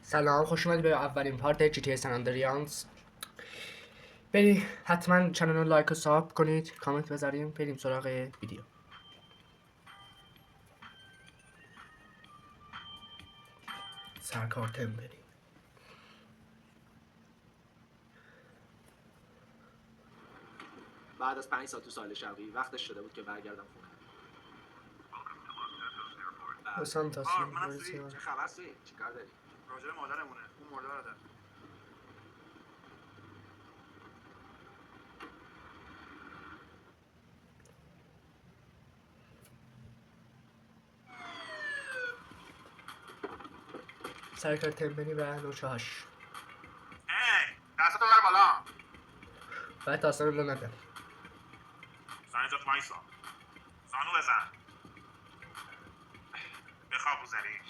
سلام، خوش اومدید به اولین پارت جی تی سن آندریانس. برید حتما چنل رو لایک و ساب کنید، کامنت بذاریم، بریم سراغ ویدیو. سرکار تمبری بعد از 5 سال تو ساحل شرقی وقتش شده بود که برگردم خونه. لس سانتوس چه خبر سی؟ چیکار داری؟ راجع به مادرمونه. اون مرده برادر. سرکار تمبری و نوچه‌هاش. دستتو بر بالا. باید داستان رو نده. زن جات وایسا. زانو بزن. بخواب رو زمین.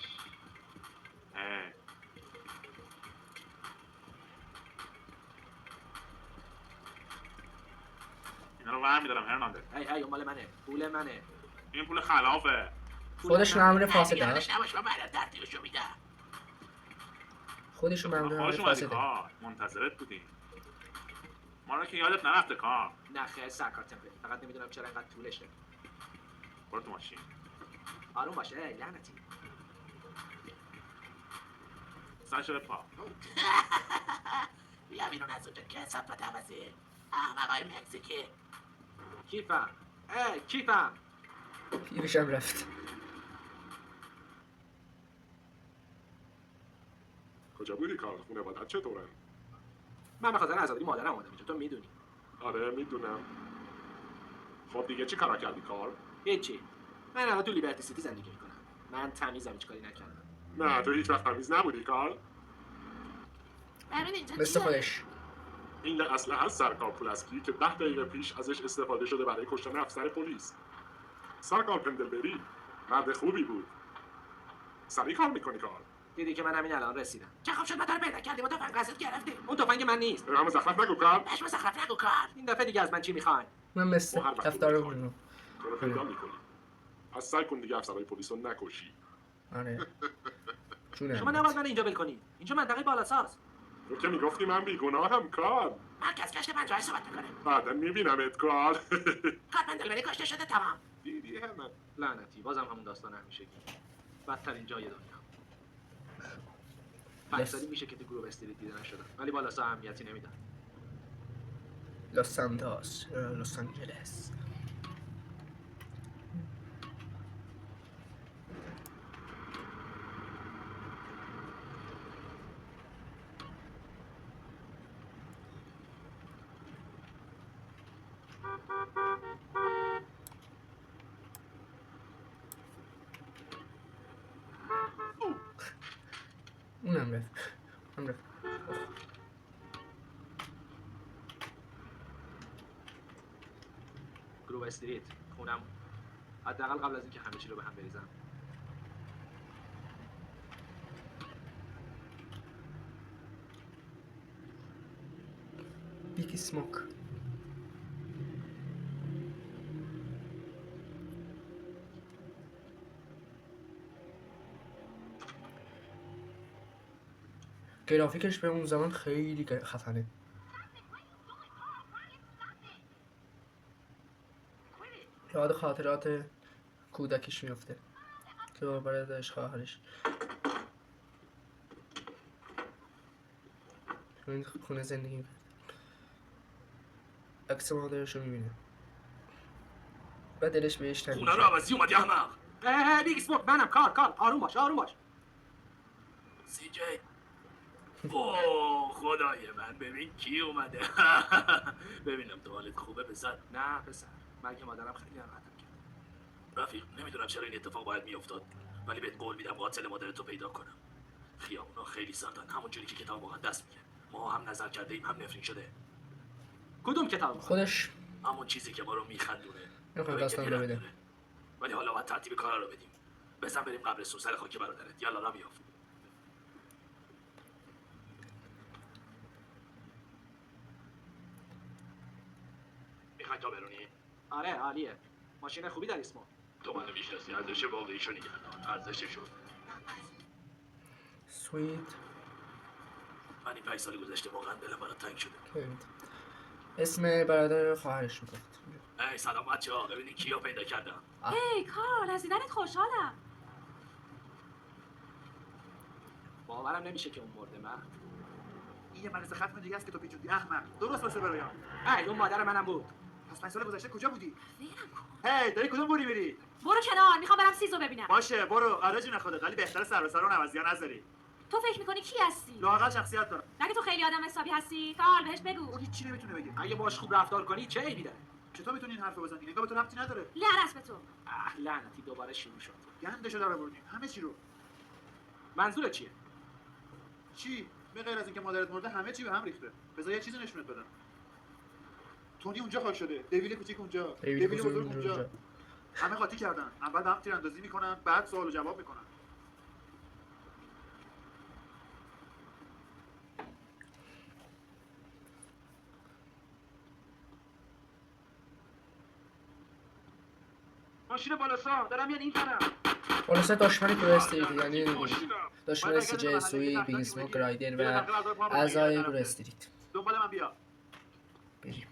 اینا رو ور میدارم هرناندز. هی اون مال منه. پول منه. این پول خلافه. خودش مأمور فاسده. یادش نباشه من بعد ترتیبشو میدم. خودش مأمور خوش اومدی فاسده. کار. منتظرت بودیم. ما رو که یادت نرفته کار. نه خیلی سرکار تمبری. فقط نمیدونم چرا اینقدر طولشه. برو تو ماشین. آروم باشه لعنتی. سرش پا. بیا بیرون از اونجا که صفت عوضی. احمقای مکزیکی. کیفم. کیفم. پیرشم رفت. کجا بودی کار؟ خونه مادر چطورن؟ من به خاطر عزاداری مادرم اومدم اینجا، تو میدونی. آره میدونم. خب دیگه چی کارا کردی کار؟ هیچی. من الان تو لیبرتی سیتی زندگی میکنم. من تمیزم، هیچ کاری نکردم. نه تو هیچ وقت تمیز نبودی کار؟ ببین اینجا مثل خودش. این اسلحه از سرکار پولسکی که 10 دقیقه پیش ازش استفاده شده برای کشتن افسر پلیس. سرکار پندلبری مرد خوبی بود. سریع کار میکنی کار. دیدی که من همین الان رسیدم. چه خوب شد ما رو پیدا کردیم و تفنگ ازت گرفتیم. اون تفنگ من نیست. به من مزخرف نگو کار. بهش مزخرف نگو کار. این دفعه دیگه از من چی میخواین؟ من مثل هر وقت رفتار می‌خوای. رو تو رو پیدا میکنی. از سعی کن دیگه افسرهای پلیس رو نکشی. آره شما جونم. نباید من اینجا ول کنی. اینجا منطقه بالاساز. تو که میگفتی من بیگناهم کار. مرکز کشت 50 صحبت میکنه. بعدا میبینمت کار. کار پندلبری کشته شده تمام. دیدی همه. لعنتی بازم همون داستان همیشگی. بدترین جای دنیا. 5 سالی میشه که تو گروه استریت دیده نشدم، ولی بالاسا اهمیتی نمیدم. لس سانتوس، لس آنجلس. اونم رفت. گروه استریت خونم. حداقل قبل از اینکه همه چی رو به هم بریزم. بیگ اسموک. گرافیکش به اون زمان خیلی خفنه. یاد خاطرات کودکیش میفته که برای داشت خواهرش تو این خونه زندگی میکرد. عکس مادرش رو میبینه و دلش بهش تنگ خونه رو میشه. عوضی اومدی احمق. بیگ اسموک منم. کار آروم باش. سی جی. اوه خدای من، ببین کی اومده. ببینم تو حالت خوبه پسر. نه پسر، مرگ مادرم خیلی ناراحتم کرد. رفیق نمیدونم چرا این اتفاق باید میافتاد، ولی بهت قول میدم قاتل مادرتو پیدا کنم. خیابونا خیلی سردن، همون جوری که کتاب مقدس میگه. ما هم نظر کرده ایم، هم نفرین شده. کدوم کتاب؟ خودش همون چیزی که ما رو میخندونه. نمیخواد داستان رو بده. ولی حالا باید ترتیب کارا رو بدیم. بزن بریم قبرستون سر خاک برادرت. یالا را بیافت. میخوای تا برونی؟ آره عالیه. ماشین خوبی در اسمو. تو منو میشناسی، ارزش واقعیشو نگردان. ارزششو. سویت من این 5 سال گذشته واقعا دلم برات تنگ شده. ببینید. اسم برادر خواهرش میگفت. ای سلام بچه‌ها، ببینید کیو پیدا کردم. هی کارل، از دیدنت خوشحالم. باورم نمیشه که اون مرده مرد. این یه مدرسه ختم دیگه است که تو پیچوندی احمق. درست واسه برایان. ای اون مادر منم بود. پس 5 سال گذشته کجا بودی؟ ولم کن. هی داری کدوم بوری میری؟ برو کنار، میخوام برم سیزو ببینم. باشه برو. آره جون خودت، ولی بهتره سر به سر اون عوضی‌ها نذاری. تو فکر میکنی کی هستی؟ لااقل شخصیت داره. نگه تو خیلی آدم حسابی هستی؟ کارل بهش بگو. اون هیچ چی نمیتونه بگه. اگه باش خوب رفتار کنی چه عیبی داره؟ چطور میتونی این حرفو بزنی؟ انگار به تو ربطی نداره. لعنت به تو. لعنتی دوباره شروع شد. گندشو در آوردیم. همه چی رو. منظورت چیه؟ چی؟ به غیر از اینکه مادرت مرده همه چی به هم ریخته. بذار یه چیزی نشونت بدم. تونی اونجا خاک شده. دیویل کوچیک اونجا. دیویل بزرگ اونجا. همه قاطی کردن. اول هم تیراندازی میکنن، بعد سوال و جواب میکنن. ماشین بالاسا دارم میان این طرف. خلاصه دشمن گروستریت یعنی ماشینم. دشمن سی سوی بیگ اسموک رایدر و اعضای گروستریت. دنبال من بیا. بریم.